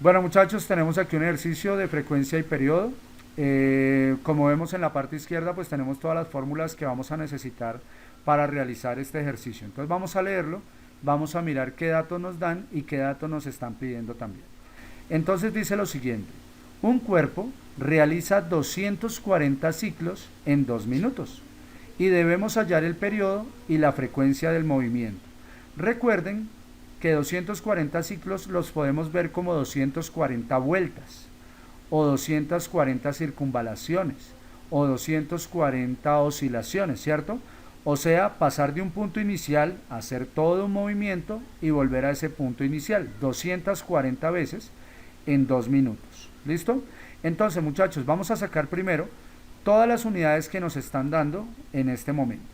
Bueno, muchachos, tenemos aquí un ejercicio de frecuencia y periodo. Como vemos en la parte izquierda, pues tenemos todas las fórmulas que vamos a necesitar para realizar este ejercicio. Entonces vamos a leerlo, vamos a mirar qué datos nos dan y qué datos nos están pidiendo también. Entonces dice lo siguiente: un cuerpo realiza 240 ciclos en 2 minutos y debemos hallar el periodo y la frecuencia del movimiento. Recuerden que 240 ciclos los podemos ver como 240 vueltas o 240 circunvalaciones o 240 oscilaciones, ¿cierto? O sea, pasar de un punto inicial a hacer todo un movimiento y volver a ese punto inicial 240 veces en 2 minutos. ¿Listo? Entonces, muchachos, vamos a sacar primero todas las unidades que nos están dando en este momento.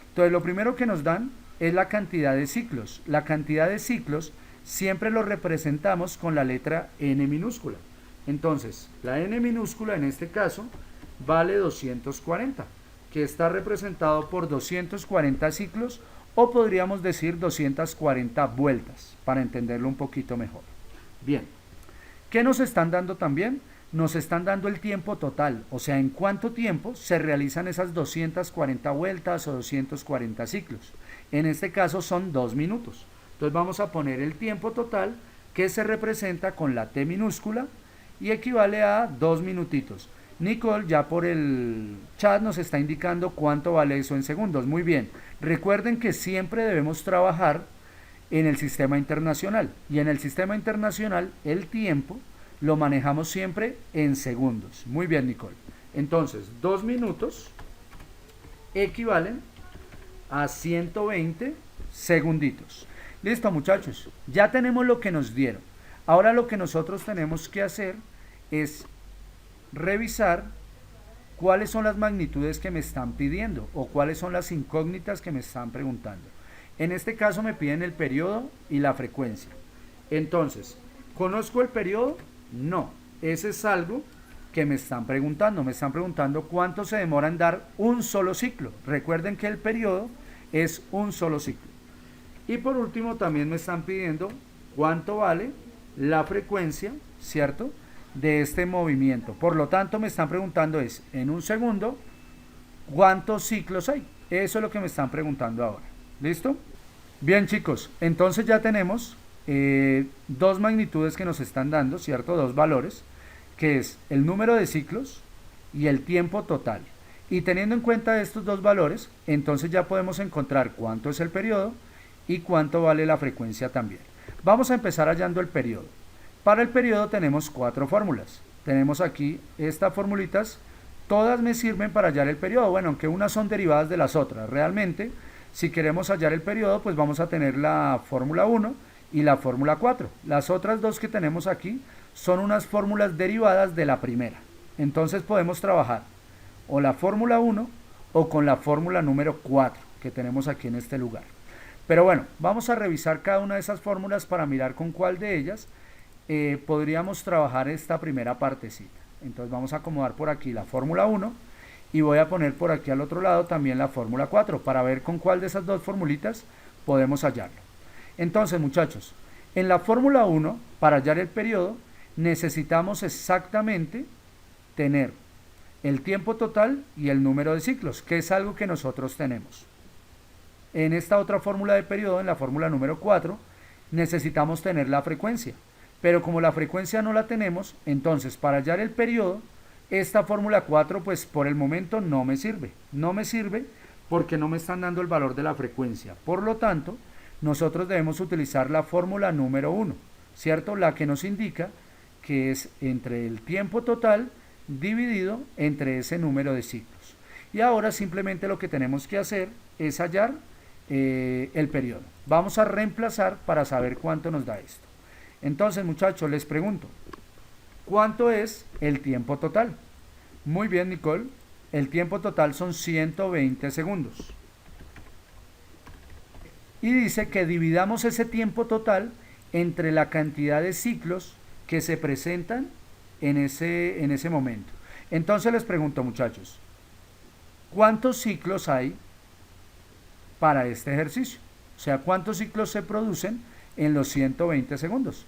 Entonces, lo primero que nos dan es la cantidad de ciclos. La cantidad de ciclos siempre lo representamos con la letra n minúscula. Entonces, la n minúscula en este caso vale 240, que está representado por 240 ciclos, o podríamos decir 240 vueltas, para entenderlo un poquito mejor. Bien, ¿qué nos están dando también? Nos están dando el tiempo total, o sea, en cuánto tiempo se realizan esas 240 vueltas o 240 ciclos. En este caso son 2 minutos. Entonces vamos a poner el tiempo total, que se representa con la T minúscula y equivale a 2 minutitos. Nicole ya por el chat nos está indicando cuánto vale eso en segundos. Muy bien, recuerden que siempre debemos trabajar en el sistema internacional, y en el sistema internacional el tiempo lo manejamos siempre en segundos. Muy bien, Nicole. Entonces, 2 minutos equivalen a 120 segunditos. Listo, muchachos. Ya tenemos lo que nos dieron. Ahora lo que nosotros tenemos que hacer es revisar cuáles son las magnitudes que me están pidiendo o cuáles son las incógnitas que me están preguntando. En este caso me piden el periodo y la frecuencia. Entonces, ¿conozco el periodo? No. Ese es algo que me están preguntando. Me están preguntando cuánto se demora en dar un solo ciclo. Recuerden que el periodo es un solo ciclo. Y por último también me están pidiendo cuánto vale la frecuencia, ¿cierto?, de este movimiento. Por lo tanto, me están preguntando es, en un segundo, ¿cuántos ciclos hay? Eso es lo que me están preguntando ahora. ¿Listo? Bien, chicos, entonces ya tenemos dos magnitudes que nos están dando, ¿cierto? Dos valores, que es el número de ciclos y el tiempo total. Y teniendo en cuenta estos dos valores, entonces ya podemos encontrar cuánto es el periodo y cuánto vale la frecuencia también. Vamos a empezar hallando el periodo. Para el periodo tenemos 4 fórmulas. Tenemos aquí estas formulitas, todas me sirven para hallar el periodo, bueno, aunque unas son derivadas de las otras. Realmente, si queremos hallar el periodo, pues vamos a tener la fórmula 1 y la fórmula 4. Las otras dos que tenemos aquí son unas fórmulas derivadas de la primera. Entonces podemos trabajar o la fórmula 1 o con la fórmula número 4 que tenemos aquí en este lugar. Pero bueno, vamos a revisar cada una de esas fórmulas para mirar con cuál de ellas podríamos trabajar esta primera partecita. Entonces vamos a acomodar por aquí la fórmula 1 y voy a poner por aquí al otro lado también la fórmula 4 para ver con cuál de esas dos formulitas podemos hallarlo. Entonces, muchachos, en la fórmula 1, para hallar el periodo, necesitamos exactamente tener el tiempo total y el número de ciclos, que es algo que nosotros tenemos. En esta otra fórmula de periodo, en la fórmula número 4, necesitamos tener la frecuencia. Pero como la frecuencia no la tenemos, entonces para hallar el periodo, esta fórmula 4 pues por el momento no me sirve. No me sirve porque no me están dando el valor de la frecuencia. Por lo tanto, nosotros debemos utilizar la fórmula número 1, ¿cierto? La que nos indica que es entre el tiempo total dividido entre ese número de ciclos. Y ahora simplemente lo que tenemos que hacer es hallar el periodo. Vamos a reemplazar para saber cuánto nos da esto. Entonces, muchachos, les pregunto, ¿cuánto es el tiempo total? Muy bien, Nicole, el tiempo total son 120 segundos. Y dice que dividamos ese tiempo total entre la cantidad de ciclos que se presentan en ese momento. Entonces les pregunto, muchachos, ¿cuántos ciclos hay para este ejercicio? O sea, ¿cuántos ciclos se producen en los 120 segundos?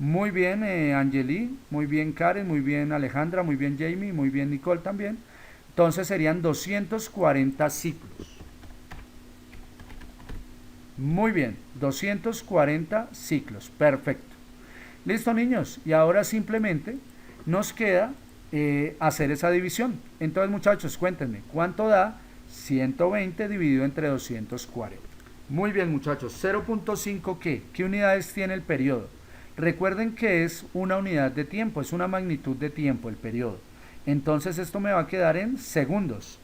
Muy bien, Angeli, muy bien, Karen, muy bien, Alejandra, muy bien, Jamie, muy bien, Nicole también. Entonces serían 240 ciclos. Muy bien, 240 ciclos, perfecto. Listo, niños, y ahora simplemente nos queda hacer esa división. Entonces, muchachos, cuéntenme, ¿cuánto da 120 dividido entre 240? Muy bien, muchachos, 0.5 ¿qué? ¿Qué unidades tiene el periodo? Recuerden que es una unidad de tiempo, es una magnitud de tiempo el periodo. Entonces esto me va a quedar en segundos.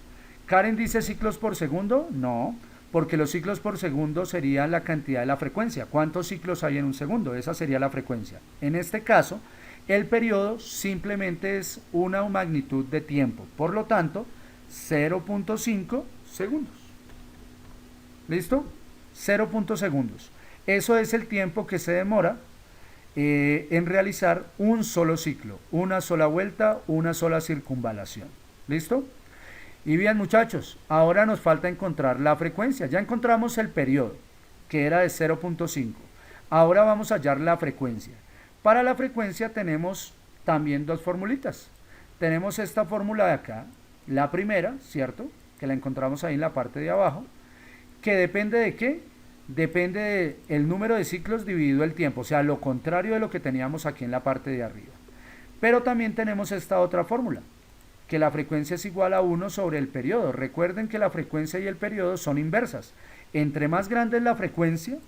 ¿Karen dice ciclos por segundo? No, porque los ciclos por segundo sería la cantidad de la frecuencia. ¿Cuántos ciclos hay en un segundo? Esa sería la frecuencia. En este caso, el periodo simplemente es una magnitud de tiempo. Por lo tanto, 0.5 segundos. ¿Listo? 0.5 segundos. Eso es el tiempo que se demora en realizar un solo ciclo, una sola vuelta, una sola circunvalación. ¿Listo? Y bien, muchachos, ahora nos falta encontrar la frecuencia. Ya encontramos el periodo, que era de 0.5. Ahora vamos a hallar la frecuencia. Para la frecuencia tenemos también dos formulitas. Tenemos esta fórmula de acá, la primera, ¿cierto? Que la encontramos ahí en la parte de abajo, que depende de ¿qué? Depende del número de ciclos dividido el tiempo, o sea, lo contrario de lo que teníamos aquí en la parte de arriba. Pero también tenemos esta otra fórmula, que la frecuencia es igual a 1 sobre el periodo. Recuerden que la frecuencia y el periodo son inversas. Entre más grande es la frecuencia,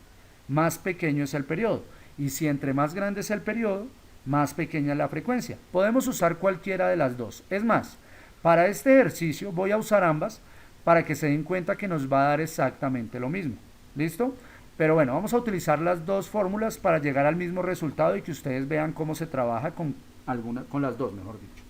más pequeño es el periodo. Y si entre más grande es el periodo, más pequeña es la frecuencia. Podemos usar cualquiera de las dos. Es más, para este ejercicio voy a usar ambas para que se den cuenta que nos va a dar exactamente lo mismo. ¿Listo? Pero bueno, vamos a utilizar las dos fórmulas para llegar al mismo resultado y que ustedes vean cómo se trabaja con las dos, mejor dicho.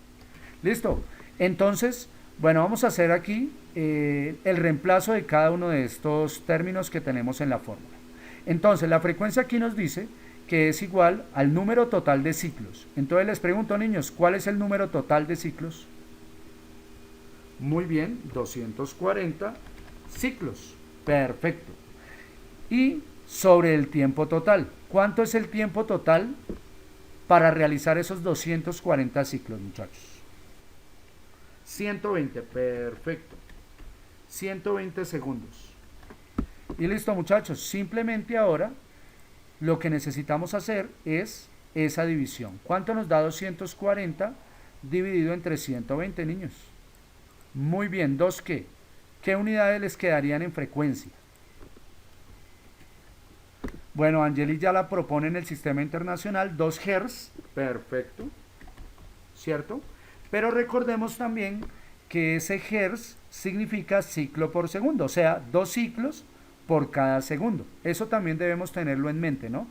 ¿Listo? Entonces, bueno, vamos a hacer aquí el reemplazo de cada uno de estos términos que tenemos en la fórmula. Entonces, la frecuencia aquí nos dice que es igual al número total de ciclos. Entonces les pregunto, niños, ¿cuál es el número total de ciclos? Muy bien, 240 ciclos. Perfecto. Y sobre el tiempo total. ¿Cuánto es el tiempo total para realizar esos 240 ciclos, muchachos? 120, perfecto. 120 segundos. Y listo, muchachos. Simplemente ahora lo que necesitamos hacer es esa división. ¿Cuánto nos da 240 dividido entre 120, niños? Muy bien, ¿dos qué? ¿Qué unidades les quedarían en frecuencia? Bueno, Angeli ya la propone en el sistema internacional, 2 Hz, perfecto, ¿cierto? Pero recordemos también que ese Hz significa ciclo por segundo, o sea, 2 ciclos por cada segundo. Eso también debemos tenerlo en mente, ¿no?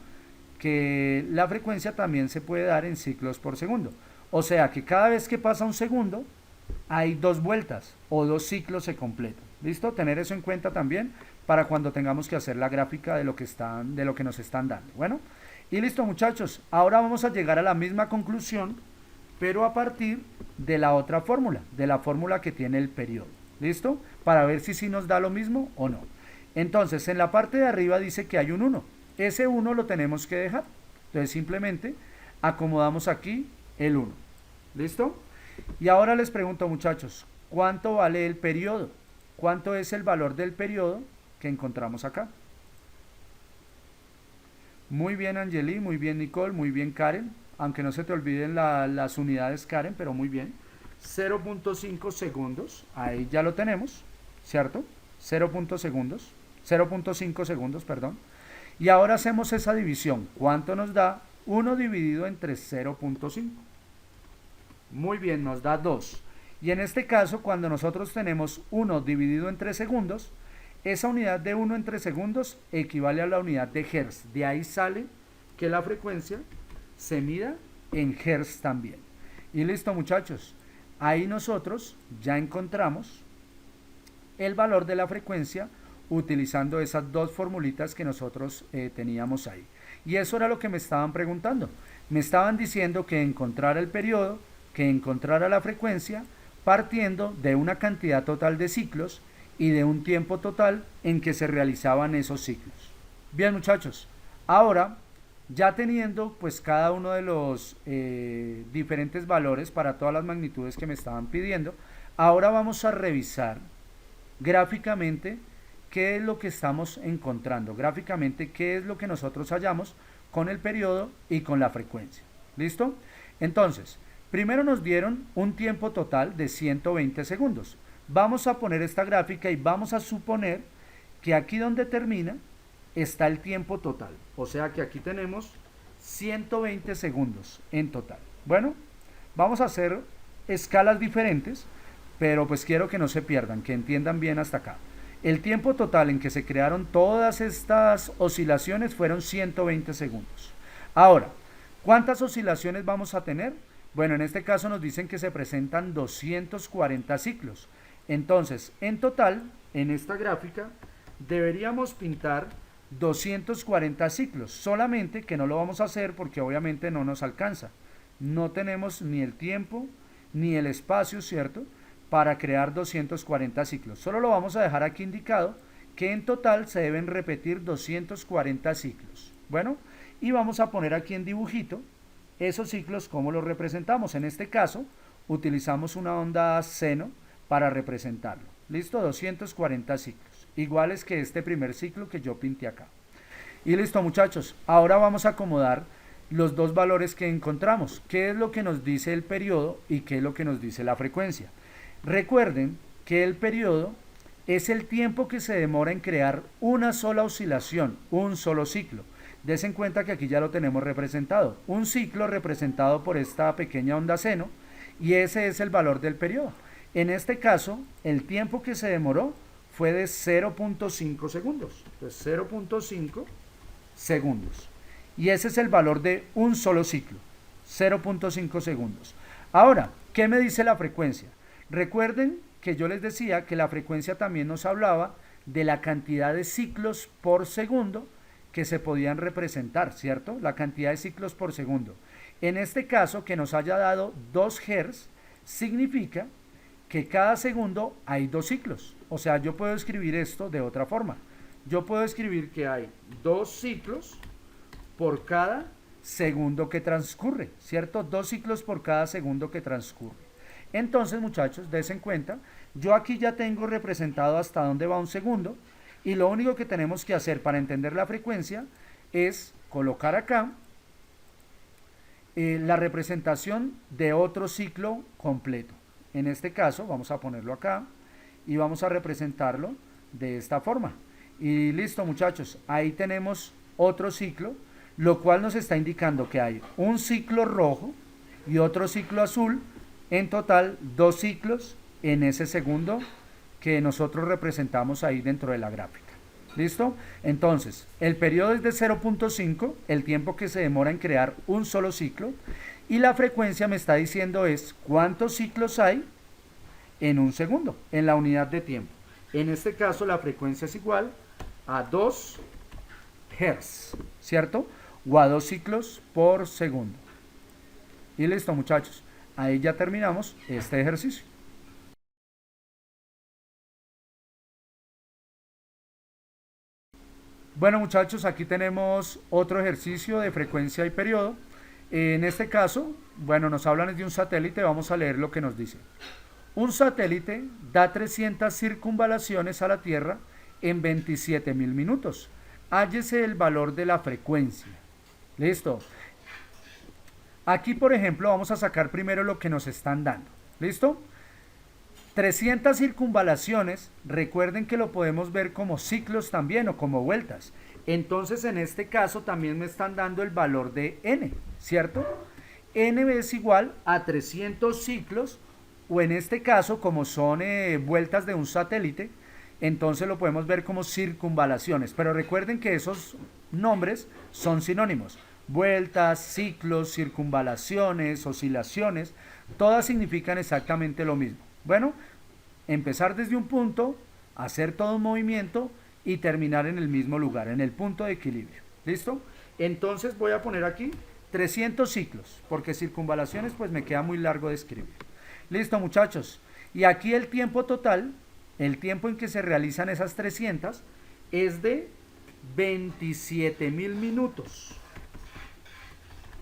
Que la frecuencia también se puede dar en ciclos por segundo. O sea, que cada vez que pasa un segundo, hay 2 vueltas o 2 ciclos se completan. ¿Listo? Tener eso en cuenta también para cuando tengamos que hacer la gráfica de lo que nos están dando. Bueno, y listo, muchachos. Ahora vamos a llegar a la misma conclusión, pero a partir de la otra fórmula, de la fórmula que tiene el periodo. ¿Listo? Para ver si sí nos da lo mismo o no. Entonces, en la parte de arriba dice que hay un 1. Ese 1 lo tenemos que dejar. Entonces, simplemente acomodamos aquí el 1. ¿Listo? Y ahora les pregunto, muchachos, ¿cuánto vale el periodo? ¿Cuánto es el valor del periodo que encontramos acá? Muy bien, Angeli, muy bien, Nicole, muy bien, Karen. Aunque no se te olviden las unidades, Karen, pero muy bien. 0.5 segundos, ahí ya lo tenemos, ¿cierto? 0.5 segundos, perdón. Y ahora hacemos esa división. ¿Cuánto nos da 1 dividido entre 0.5? Muy bien, nos da 2. Y en este caso, cuando nosotros tenemos 1 dividido entre segundos, esa unidad de 1 entre segundos equivale a la unidad de Hertz. De ahí sale que la frecuencia se mida en Hertz también. Y listo, muchachos. Ahí nosotros ya encontramos el valor de la frecuencia utilizando esas dos formulitas que nosotros teníamos ahí. Y eso era lo que me estaban preguntando. Me estaban diciendo que encontrara el periodo, que encontrara la frecuencia, partiendo de una cantidad total de ciclos y de un tiempo total en que se realizaban esos ciclos. Bien, muchachos, ahora Ya teniendo pues cada uno de los diferentes valores para todas las magnitudes que me estaban pidiendo, ahora vamos a revisar gráficamente qué es lo que estamos encontrando, gráficamente qué es lo que nosotros hallamos con el periodo y con la frecuencia. ¿Listo? Entonces, primero nos dieron un tiempo total de 120 segundos. Vamos a poner esta gráfica y vamos a suponer que aquí donde termina está el tiempo total. O sea que aquí tenemos 120 segundos en total. Bueno, vamos a hacer escalas diferentes, pero pues quiero que no se pierdan, que entiendan bien hasta acá. El tiempo total en que se crearon todas estas oscilaciones fueron 120 segundos. Ahora, ¿cuántas oscilaciones vamos a tener? Bueno, en este caso nos dicen que se presentan 240 ciclos. Entonces, en total, en esta gráfica, deberíamos pintar 240 ciclos, solamente que no lo vamos a hacer porque obviamente no nos alcanza. No tenemos ni el tiempo ni el espacio, ¿cierto?, para crear 240 ciclos. Solo lo vamos a dejar aquí indicado que en total se deben repetir 240 ciclos. Bueno, y vamos a poner aquí en dibujito esos ciclos como los representamos. En este caso, utilizamos una onda seno para representarlo. Listo, 240 ciclos, iguales que este primer ciclo que yo pinté acá. Y listo, muchachos, ahora vamos a acomodar los dos valores que encontramos. ¿Qué es lo que nos dice el periodo y qué es lo que nos dice la frecuencia? Recuerden que el periodo es el tiempo que se demora en crear una sola oscilación, un solo ciclo. Des en cuenta que aquí ya lo tenemos representado. Un ciclo representado por esta pequeña onda seno, y ese es el valor del periodo. En este caso, el tiempo que se demoró fue de 0.5 segundos. Entonces, 0.5 segundos. Y ese es el valor de un solo ciclo, 0.5 segundos. Ahora, ¿qué me dice la frecuencia? Recuerden que yo les decía que la frecuencia también nos hablaba de la cantidad de ciclos por segundo que se podían representar, ¿cierto? La cantidad de ciclos por segundo. En este caso, que nos haya dado 2 Hz, significa que cada segundo hay 2 ciclos. O sea, yo puedo escribir esto de otra forma. Yo puedo escribir que hay 2 ciclos por cada segundo que transcurre, ¿cierto? 2 ciclos por cada segundo que transcurre. Entonces, muchachos, dense en cuenta, yo aquí ya tengo representado hasta dónde va un segundo, y lo único que tenemos que hacer para entender la frecuencia es colocar acá la representación de otro ciclo completo. En este caso, vamos a ponerlo acá y vamos a representarlo de esta forma. Y listo, muchachos, ahí tenemos otro ciclo, lo cual nos está indicando que hay un ciclo rojo y otro ciclo azul. En total, 2 ciclos en ese segundo que nosotros representamos ahí dentro de la gráfica. ¿Listo? Entonces, el periodo es de 0.5, el tiempo que se demora en crear un solo ciclo, y la frecuencia me está diciendo es cuántos ciclos hay en un segundo, en la unidad de tiempo. En este caso, la frecuencia es igual a 2 Hz, ¿cierto? O a 2 ciclos por segundo. Y listo, muchachos. Ahí ya terminamos este ejercicio. Bueno, muchachos, aquí tenemos otro ejercicio de frecuencia y periodo. En este caso, bueno, nos hablan de un satélite, vamos a leer lo que nos dice. Un satélite da 300 circunvalaciones a la Tierra en 27.000 minutos. Hállese el valor de la frecuencia. Listo. Aquí, por ejemplo, vamos a sacar primero lo que nos están dando. ¿Listo? 300 circunvalaciones, recuerden que lo podemos ver como ciclos también o como vueltas. Entonces, en este caso también me están dando el valor de n, ¿cierto? N es igual a 300 ciclos, o en este caso, como son vueltas de un satélite, entonces lo podemos ver como circunvalaciones. Pero recuerden que esos nombres son sinónimos. Vueltas, ciclos, circunvalaciones, oscilaciones, todas significan exactamente lo mismo. Bueno, empezar desde un punto, hacer todo un movimiento y terminar en el mismo lugar, en el punto de equilibrio. ¿Listo? Entonces voy a poner aquí 300 ciclos, porque circunvalaciones pues me queda muy largo de escribir. Listo, muchachos. Y aquí el tiempo total, el tiempo en que se realizan esas 300, es de 27.000 minutos.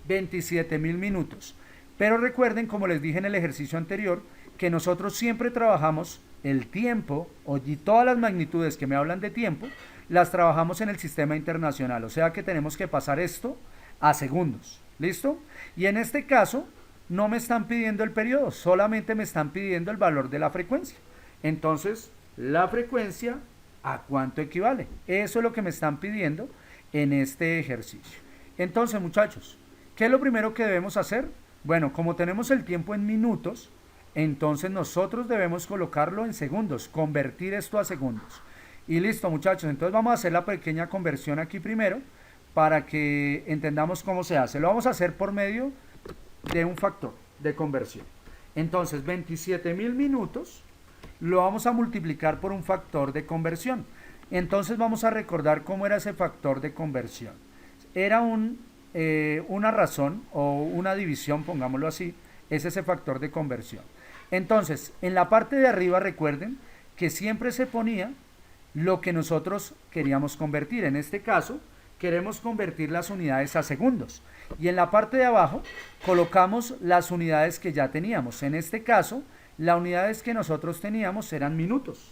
27.000 minutos. Pero recuerden, como les dije en el ejercicio anterior, que nosotros siempre trabajamos el tiempo y todas las magnitudes que me hablan de tiempo, las trabajamos en el sistema internacional. O sea que tenemos que pasar esto a segundos. ¿Listo? Y en este caso no me están pidiendo el periodo, solamente me están pidiendo el valor de la frecuencia. Entonces, la frecuencia, ¿a cuánto equivale? Eso es lo que me están pidiendo en este ejercicio. Entonces, muchachos, ¿qué es lo primero que debemos hacer? Bueno, como tenemos el tiempo en minutos, entonces nosotros debemos colocarlo en segundos, convertir esto a segundos. Y listo, muchachos, entonces vamos a hacer la pequeña conversión aquí primero para que entendamos cómo se hace. Lo vamos a hacer por medio de un factor de conversión. Entonces, 27.000 minutos lo vamos a multiplicar por un factor de conversión. Entonces vamos a recordar cómo era ese factor de conversión. Era una razón o una división, pongámoslo así, es ese factor de conversión. Entonces, en la parte de arriba recuerden que siempre se ponía lo que nosotros queríamos convertir. En este caso, queremos convertir las unidades a segundos. Y en la parte de abajo colocamos las unidades que ya teníamos. En este caso, las unidades que nosotros teníamos eran minutos.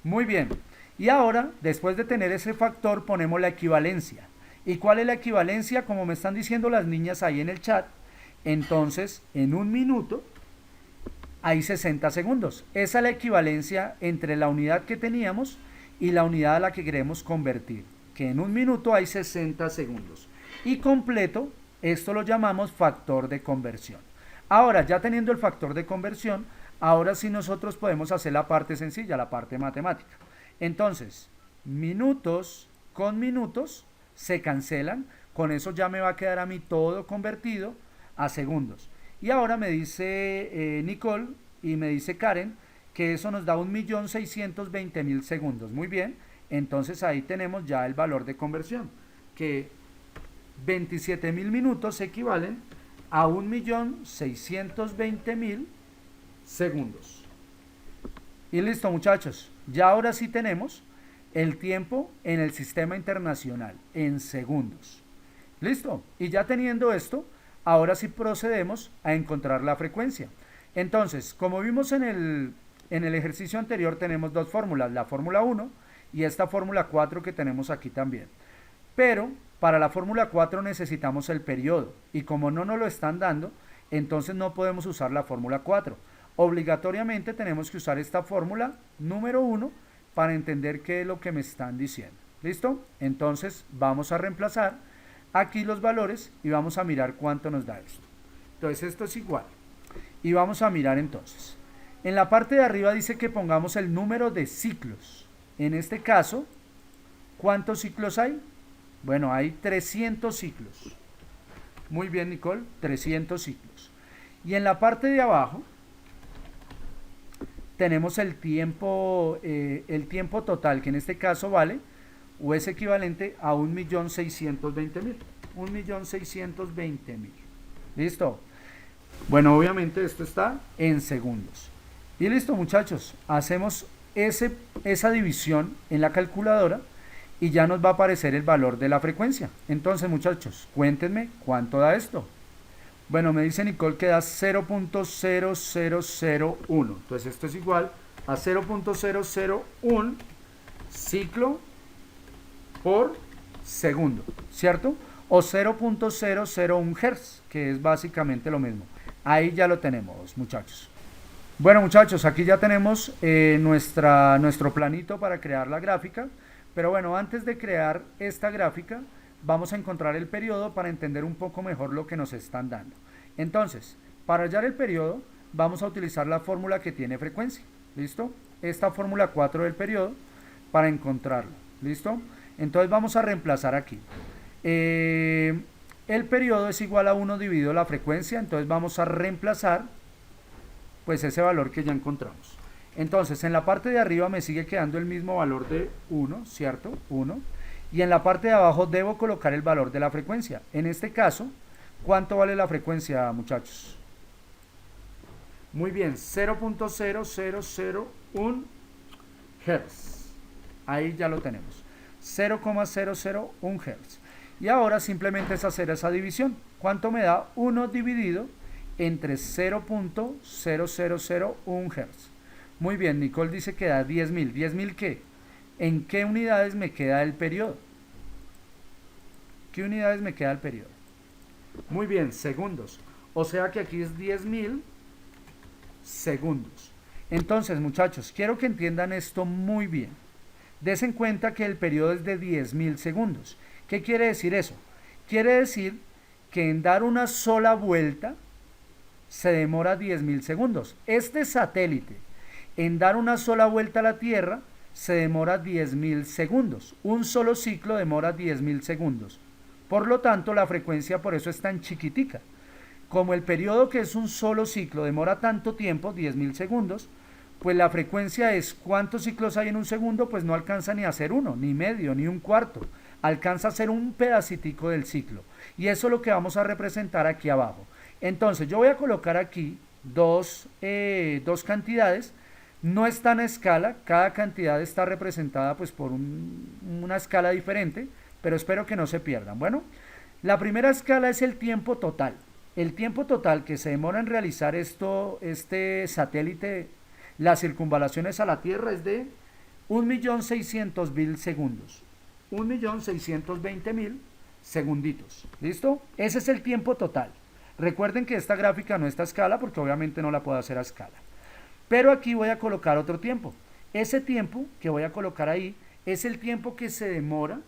Muy bien. Y ahora, después de tener ese factor, ponemos la equivalencia. ¿Y cuál es la equivalencia? Como me están diciendo las niñas ahí en el chat, entonces, en un minuto hay 60 segundos. Esa es la equivalencia entre la unidad que teníamos y la unidad a la que queremos convertir, que en un minuto hay 60 segundos. Y completo, esto lo llamamos factor de conversión. Ahora, ya teniendo el factor de conversión, ahora sí nosotros podemos hacer la parte sencilla, la parte matemática. Entonces, minutos con minutos se cancelan, con eso ya me va a quedar a mí todo convertido a segundos. Y ahora me dice Nicole y me dice Karen que eso nos da 1.620.000 segundos. Muy bien, entonces ahí tenemos ya el valor de conversión, que 27.000 minutos equivalen a 1.620.000 segundos. Y listo, muchachos, ya ahora sí tenemos el tiempo en el sistema internacional en segundos. Listo, y ya teniendo esto, ahora sí procedemos a encontrar la frecuencia. Entonces, como vimos en el ejercicio anterior, tenemos dos fórmulas, la fórmula 1 y esta fórmula 4 que tenemos aquí también. Pero para la fórmula 4 necesitamos el periodo, y como no nos lo están dando, entonces no podemos usar la fórmula 4. Obligatoriamente tenemos que usar esta fórmula número 1 para entender qué es lo que me están diciendo. ¿Listo? Entonces vamos a reemplazar aquí los valores y vamos a mirar cuánto nos da esto. Entonces esto es igual. Y vamos a mirar entonces. En la parte de arriba dice que pongamos el número de ciclos. En este caso, ¿cuántos ciclos hay? Bueno, hay 300 ciclos. Muy bien, Nicole, 300 ciclos. Y en la parte de abajo tenemos el tiempo total, que en este caso vale o es equivalente a 1.620.000. 1.620.000. ¿Listo? Bueno, obviamente esto está en segundos. Y listo, muchachos, hacemos esa división en la calculadora y ya nos va a aparecer el valor de la frecuencia. Entonces, muchachos, cuéntenme cuánto da esto. Bueno, me dice Nicole que da 0.0001. Entonces esto es igual a 0.001 ciclo por segundo, ¿cierto? O 0.001 Hz, que es básicamente lo mismo. Ahí ya lo tenemos, muchachos. Bueno, muchachos, aquí ya tenemos nuestro planito para crear la gráfica. Pero bueno, antes de crear esta gráfica, vamos a encontrar el periodo para entender un poco mejor lo que nos están dando. Entonces, para hallar el periodo, vamos a utilizar la fórmula que tiene frecuencia. ¿Listo? Esta fórmula 4 del periodo para encontrarlo. ¿Listo? Entonces vamos a reemplazar aquí. El periodo es igual a 1 dividido la frecuencia, entonces vamos a reemplazar pues ese valor que ya encontramos. Entonces, en la parte de arriba me sigue quedando el mismo valor de 1, ¿cierto? 1. Y en la parte de abajo debo colocar el valor de la frecuencia. En este caso, ¿cuánto vale la frecuencia, muchachos? Muy bien, 0.0001 Hz. Ahí ya lo tenemos. 0,001 Hz. Y ahora simplemente es hacer esa división. ¿Cuánto me da 1 dividido entre 0.0001 Hz? Muy bien, Nicole dice que da 10.000. ¿10.000 qué? ¿En qué unidades me queda el periodo? ¿Qué unidades me queda el periodo? Muy bien, segundos. O sea que aquí es 10.000 segundos. Entonces, muchachos, quiero que entiendan esto muy bien. Des en cuenta que el periodo es de 10.000 segundos. ¿Qué quiere decir eso? Quiere decir que en dar una sola vuelta se demora 10.000 segundos. Este satélite, en dar una sola vuelta a la Tierra, se demora 10.000 segundos. Un solo ciclo demora 10.000 segundos. Por lo tanto, la frecuencia por eso es tan chiquitica. Como el periodo, que es un solo ciclo, demora tanto tiempo, 10.000 segundos, pues la frecuencia es ¿cuántos ciclos hay en un segundo? Pues no alcanza ni a ser uno, ni medio, ni un cuarto. Alcanza a ser un pedacitico del ciclo. Y eso es lo que vamos a representar aquí abajo. Entonces yo voy a colocar aquí dos cantidades. No están a escala, cada cantidad está representada pues por una escala diferente, pero espero que no se pierdan. Bueno, la primera escala es el tiempo total. El tiempo total que se demora en realizar este satélite, las circunvalaciones a la Tierra, es de 1.600.000 segundos. 1.620.000 segunditos. ¿Listo? Ese es el tiempo total. Recuerden que esta gráfica no está a escala porque obviamente no la puedo hacer a escala. Pero aquí voy a colocar otro tiempo. Ese tiempo que voy a colocar ahí es el tiempo que se demora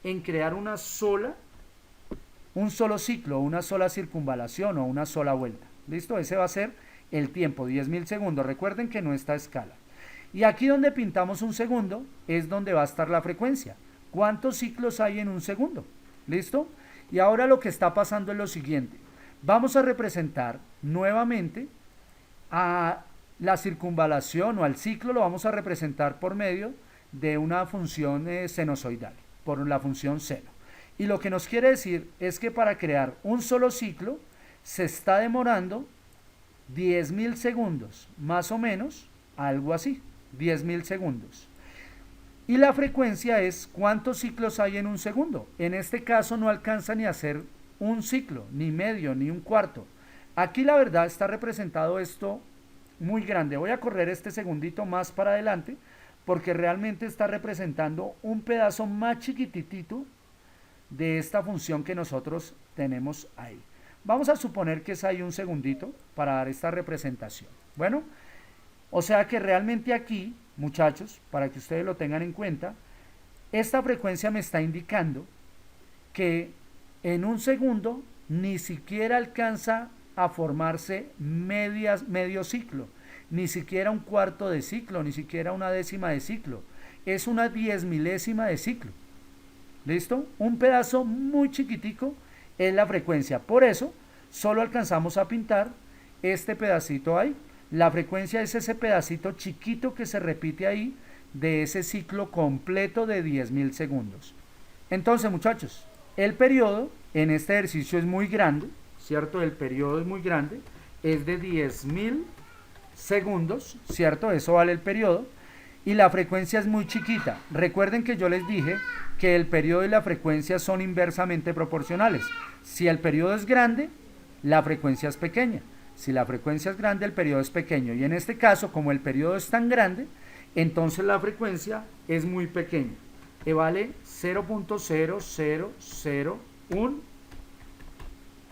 en crear un solo ciclo, una sola circunvalación o una sola vuelta. ¿Listo? Ese va a ser el tiempo, 10.000 segundos. Recuerden que no está a escala. Y aquí donde pintamos un segundo es donde va a estar la frecuencia. ¿Cuántos ciclos hay en un segundo? ¿Listo? Y ahora lo que está pasando es lo siguiente. Vamos a representar nuevamente a la circunvalación o al ciclo, lo vamos a representar por medio de una función sinusoidal, por la función seno. Y lo que nos quiere decir es que para crear un solo ciclo se está demorando 10.000 segundos, más o menos, algo así, 10.000 segundos. Y la frecuencia es ¿cuántos ciclos hay en un segundo? En este caso no alcanza ni a ser un ciclo, ni medio, ni un cuarto. Aquí la verdad está representado esto muy grande. Voy a correr este segundito más para adelante porque realmente está representando un pedazo más chiquitito de esta función que nosotros tenemos ahí. Vamos a suponer que es ahí un segundito para dar esta representación. Bueno, o sea que realmente aquí, muchachos, para que ustedes lo tengan en cuenta, esta frecuencia me está indicando que en un segundo ni siquiera alcanza a formarse medio ciclo, ni siquiera un cuarto de ciclo, ni siquiera una décima de ciclo. Es una 10.000ª de ciclo. ¿Listo? Un pedazo muy chiquitico es la frecuencia. Por eso, solo alcanzamos a pintar este pedacito ahí. La frecuencia es ese pedacito chiquito que se repite ahí de ese ciclo completo de 10.000 segundos. Entonces, muchachos, el periodo en este ejercicio es muy grande, ¿cierto? El periodo es muy grande, es de 10.000 segundos, ¿cierto? Eso vale el periodo. Y la frecuencia es muy chiquita. Recuerden que yo les dije que el periodo y la frecuencia son inversamente proporcionales. Si el periodo es grande, la frecuencia es pequeña. Si la frecuencia es grande, el periodo es pequeño. Y en este caso, como el periodo es tan grande, entonces la frecuencia es muy pequeña. Que vale 0.0001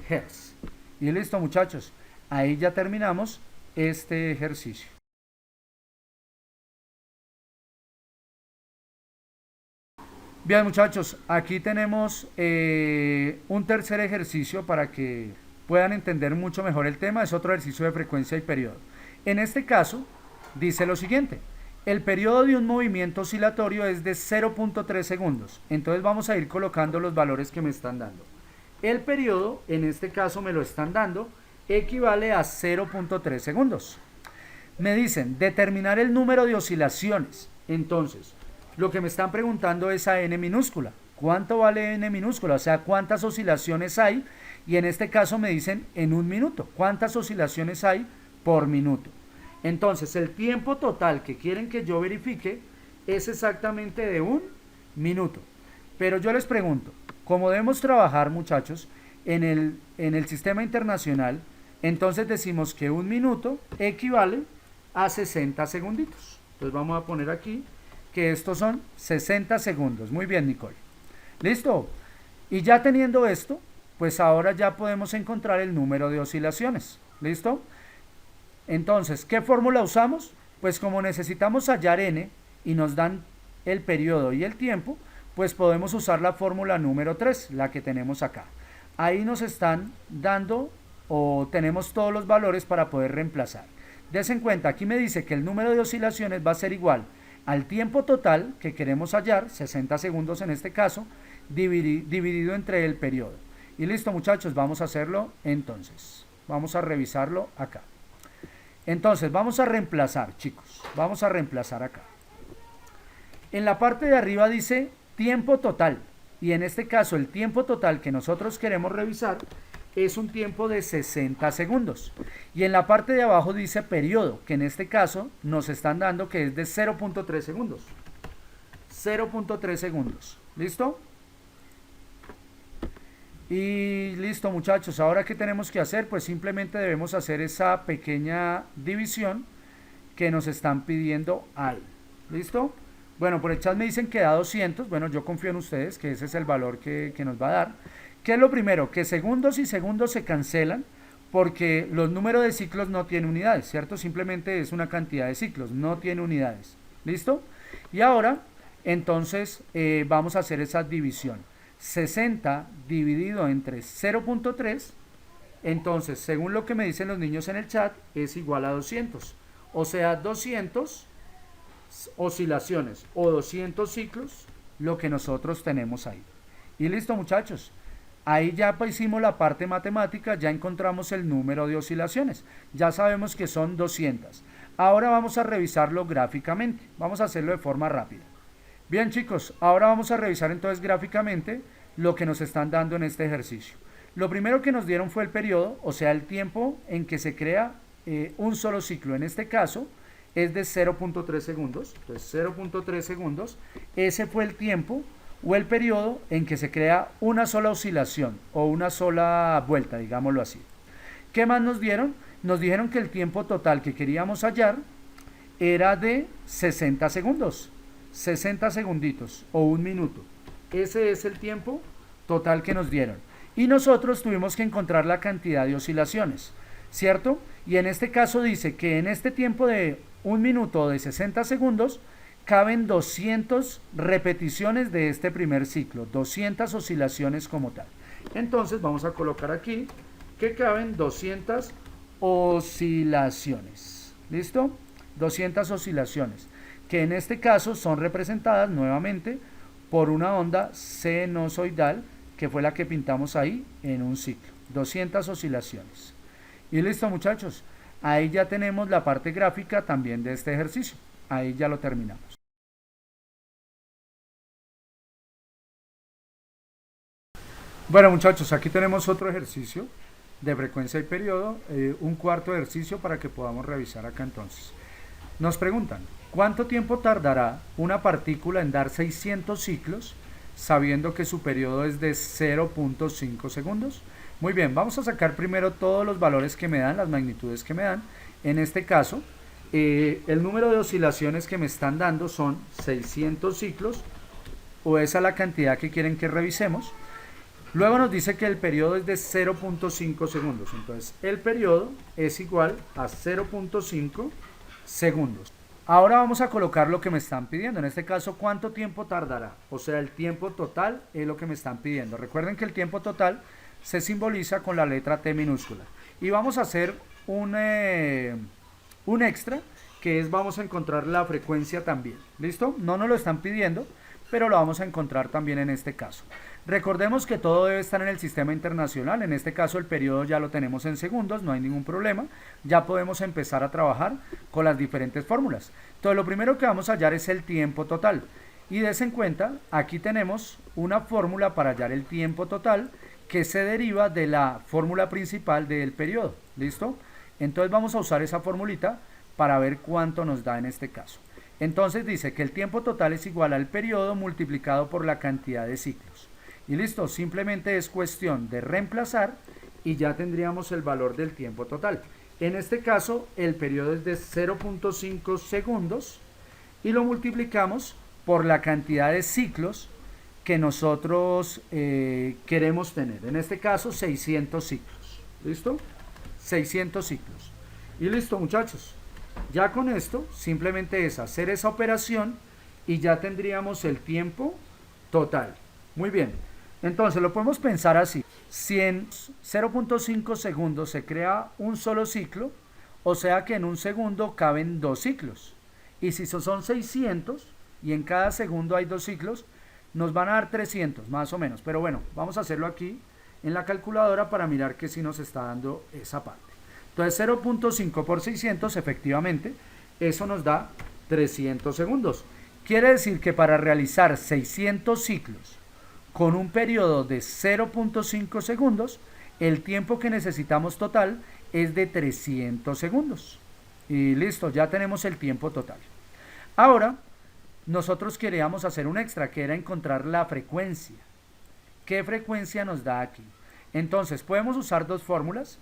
Hz. Y listo, muchachos. Ahí ya terminamos este ejercicio. Bien, muchachos, aquí tenemos un tercer ejercicio para que puedan entender mucho mejor el tema. Es otro ejercicio de frecuencia y periodo. En este caso, dice lo siguiente. El periodo de un movimiento oscilatorio es de 0.3 segundos. Entonces vamos a ir colocando los valores que me están dando. El periodo, en este caso me lo están dando, equivale a 0.3 segundos. Me dicen, determinar el número de oscilaciones. Entonces, lo que me están preguntando es a n minúscula. ¿Cuánto vale n minúscula? O sea, ¿cuántas oscilaciones hay? Y en este caso me dicen en un minuto. ¿Cuántas oscilaciones hay por minuto? Entonces, el tiempo total que quieren que yo verifique es exactamente de un minuto. Pero yo les pregunto, Como debemos trabajar, muchachos, en el sistema internacional, entonces decimos que un minuto equivale a 60 segunditos. Entonces vamos a poner aquí que estos son 60 segundos. Muy bien, Nicole. ¿Listo? Y ya teniendo esto, pues ahora ya podemos encontrar el número de oscilaciones. ¿Listo? Entonces, ¿qué fórmula usamos? Pues como necesitamos hallar n y nos dan el periodo y el tiempo, pues podemos usar la fórmula número 3, la que tenemos acá. Ahí nos están dando o tenemos todos los valores para poder reemplazar. Des en cuenta, aquí me dice que el número de oscilaciones va a ser igual al tiempo total que queremos hallar, 60 segundos en este caso, dividido entre el periodo. Y listo, muchachos, vamos a hacerlo entonces. Vamos a revisarlo acá. Entonces, vamos a reemplazar, chicos. Vamos a reemplazar acá. En la parte de arriba dice tiempo total. Y en este caso, el tiempo total que nosotros queremos revisar es un tiempo de 60 segundos. Y en la parte de abajo dice periodo, que en este caso nos están dando que es de 0.3 segundos. 0.3 segundos. ¿Listo? Y listo, muchachos. Ahora, ¿qué tenemos que hacer? Pues simplemente debemos hacer esa pequeña división que nos están pidiendo ahí. ¿Listo? Bueno, por el chat me dicen que da 200. Bueno, yo confío en ustedes que ese es el valor que nos va a dar. ¿Qué es lo primero? Que segundos y segundos se cancelan porque los números de ciclos no tienen unidades, ¿cierto? Simplemente es una cantidad de ciclos, no tiene unidades. ¿Listo? Y ahora, entonces, vamos a hacer esa división. 60 dividido entre 0.3, entonces, según lo que me dicen los niños en el chat, es igual a 200. O sea, 200 oscilaciones o 200 ciclos, lo que nosotros tenemos ahí. Y listo, muchachos. Ahí ya hicimos la parte matemática, ya encontramos el número de oscilaciones. Ya sabemos que son 200. Ahora vamos a revisarlo gráficamente. Vamos a hacerlo de forma rápida. Bien, chicos, ahora vamos a revisar entonces gráficamente lo que nos están dando en este ejercicio. Lo primero que nos dieron fue el periodo, o sea, el tiempo en que se crea un solo ciclo. En este caso es de 0.3 segundos. Entonces 0.3 segundos, ese fue el tiempo o el periodo en que se crea una sola oscilación o una sola vuelta, digámoslo así. ¿Qué más nos dieron? Nos dijeron que el tiempo total que queríamos hallar era de 60 segundos, 60 segunditos o un minuto. Ese es el tiempo total que nos dieron. Y nosotros tuvimos que encontrar la cantidad de oscilaciones, ¿cierto? Y en este caso dice que en este tiempo de un minuto o de 60 segundos, caben 200 repeticiones de este primer ciclo, 200 oscilaciones como tal. Entonces vamos a colocar aquí que caben 200 oscilaciones. ¿Listo? 200 oscilaciones, que en este caso son representadas nuevamente por una onda sinusoidal, que fue la que pintamos ahí en un ciclo. 200 oscilaciones. Y listo, muchachos. Ahí ya tenemos la parte gráfica también de este ejercicio. Ahí ya lo terminamos. Bueno, muchachos, aquí tenemos otro ejercicio de frecuencia y periodo, un cuarto ejercicio para que podamos revisar acá entonces. Nos preguntan, ¿cuánto tiempo tardará una partícula en dar 600 ciclos sabiendo que su periodo es de 0.5 segundos? Muy bien, vamos a sacar primero todos los valores que me dan, las magnitudes que me dan. En este caso, el número de oscilaciones que me están dando son 600 ciclos, o esa es la cantidad que quieren que revisemos. Luego nos dice que el periodo es de 0.5 segundos. Entonces, el periodo es igual a 0.5 segundos. Ahora vamos a colocar lo que me están pidiendo. En este caso, ¿cuánto tiempo tardará? O sea, el tiempo total es lo que me están pidiendo. Recuerden que el tiempo total se simboliza con la letra T minúscula. Y vamos a hacer un extra, que es vamos a encontrar la frecuencia también. ¿Listo? No nos lo están pidiendo, pero lo vamos a encontrar también en este caso. Recordemos que todo debe estar en el sistema internacional. En este caso el periodo ya lo tenemos en segundos, no hay ningún problema. Ya podemos empezar a trabajar con las diferentes fórmulas. Entonces lo primero que vamos a hallar es el tiempo total. Y des en cuenta, aquí tenemos una fórmula para hallar el tiempo total que se deriva de la fórmula principal del periodo. ¿Listo? Entonces vamos a usar esa formulita para ver cuánto nos da en este caso. Entonces dice que el tiempo total es igual al periodo multiplicado por la cantidad de ciclos. Y listo, simplemente es cuestión de reemplazar y ya tendríamos el valor del tiempo total. En este caso, el periodo es de 0.5 segundos y lo multiplicamos por la cantidad de ciclos que nosotros queremos tener. En este caso, 600 ciclos. ¿Listo? 600 ciclos. Y listo, muchachos. Ya con esto, simplemente es hacer esa operación y ya tendríamos el tiempo total. Muy bien. Entonces, lo podemos pensar así. Si en 0.5 segundos se crea un solo ciclo, o sea que en un segundo caben 2 ciclos. Y si son 600 y en cada segundo hay 2 ciclos, nos van a dar 300 más o menos. Pero bueno, vamos a hacerlo aquí en la calculadora para mirar que sí nos está dando esa parte. Entonces 0.5 por 600, efectivamente, eso nos da 300 segundos. Quiere decir que para realizar 600 ciclos con un periodo de 0.5 segundos, el tiempo que necesitamos total es de 300 segundos. Y listo, ya tenemos el tiempo total. Ahora, nosotros queríamos hacer un extra, que era encontrar la frecuencia. ¿Qué frecuencia nos da aquí? Entonces, podemos usar dos fórmulas.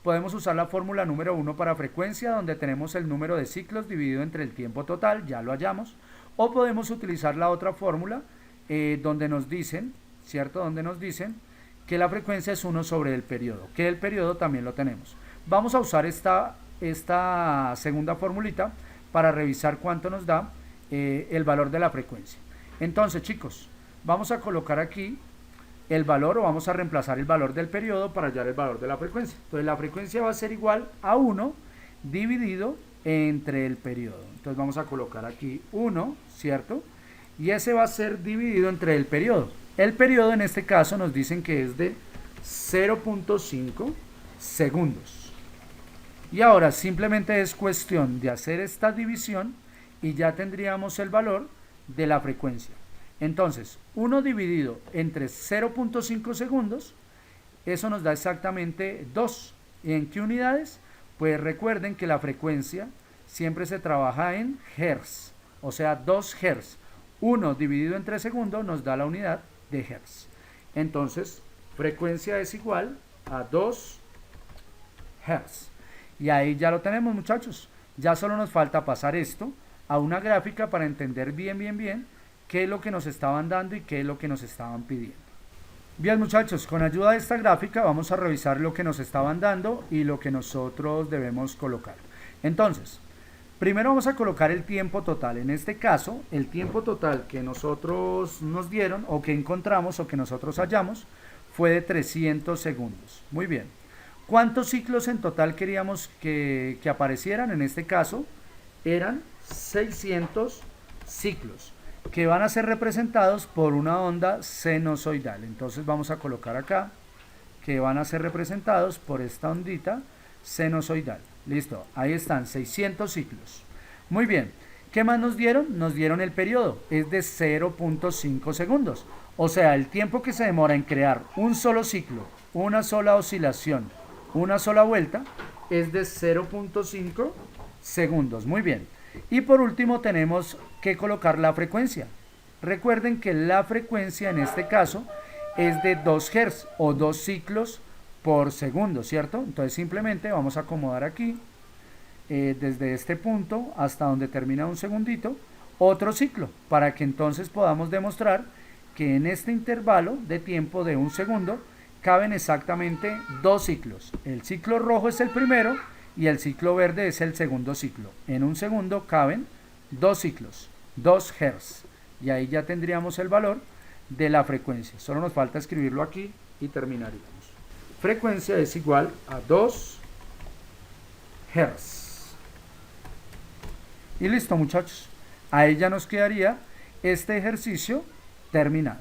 Podemos usar la fórmula número 1 para frecuencia, donde tenemos el número de ciclos dividido entre el tiempo total, ya lo hallamos. O podemos utilizar la otra fórmula, donde nos dicen, ¿cierto? Donde nos dicen que la frecuencia es 1 sobre el periodo, que el periodo también lo tenemos. Vamos a usar esta segunda formulita para revisar cuánto nos da el valor de la frecuencia. Entonces, chicos, vamos a colocar aquí el valor, o vamos a reemplazar el valor del periodo para hallar el valor de la frecuencia. Entonces, la frecuencia va a ser igual a 1 dividido entre el periodo. Entonces, vamos a colocar aquí 1, ¿cierto? Y ese va a ser dividido entre el periodo. El periodo en este caso nos dicen que es de 0.5 segundos. Y ahora simplemente es cuestión de hacer esta división y ya tendríamos el valor de la frecuencia. Entonces, 1 dividido entre 0.5 segundos, eso nos da exactamente 2. ¿Y en qué unidades? Pues recuerden que la frecuencia siempre se trabaja en hertz, o sea, 2 hertz. 1 dividido entre segundos nos da la unidad de hertz. Entonces, frecuencia es igual a 2 hertz. Y ahí ya lo tenemos, muchachos. Ya solo nos falta pasar esto a una gráfica para entender bien qué es lo que nos estaban dando y qué es lo que nos estaban pidiendo. Bien, muchachos, con ayuda de esta gráfica vamos a revisar lo que nos estaban dando y lo que nosotros debemos colocar. Entonces, primero vamos a colocar el tiempo total. En este caso, el tiempo total que nosotros nos dieron o que encontramos o que nosotros hallamos fue de 300 segundos. Muy bien. ¿Cuántos ciclos en total queríamos que aparecieran? En este caso, eran 600 ciclos que van a ser representados por una onda sinusoidal. Entonces vamos a colocar acá que van a ser representados por esta ondita sinusoidal. Listo, ahí están 600 ciclos. Muy bien, ¿qué más nos dieron? Nos dieron el periodo, es de 0.5 segundos. O sea, el tiempo que se demora en crear un solo ciclo, una sola oscilación, una sola vuelta, es de 0.5 segundos. Muy bien. Y por último tenemos que colocar la frecuencia. Recuerden que la frecuencia en este caso es de 2 Hz o 2 ciclos por segundo, ¿cierto? Entonces simplemente vamos a acomodar aquí, desde este punto hasta donde termina un segundito, otro ciclo, para que entonces podamos demostrar que en este intervalo de tiempo de un segundo caben exactamente 2 ciclos. El ciclo rojo es el primero y el ciclo verde es el segundo ciclo. En un segundo caben 2 ciclos, 2 Hz. Y ahí ya tendríamos el valor de la frecuencia. Solo nos falta escribirlo aquí y terminaríamos. Frecuencia es igual a 2 Hz. Y listo, muchachos. Ahí ya nos quedaría este ejercicio terminado.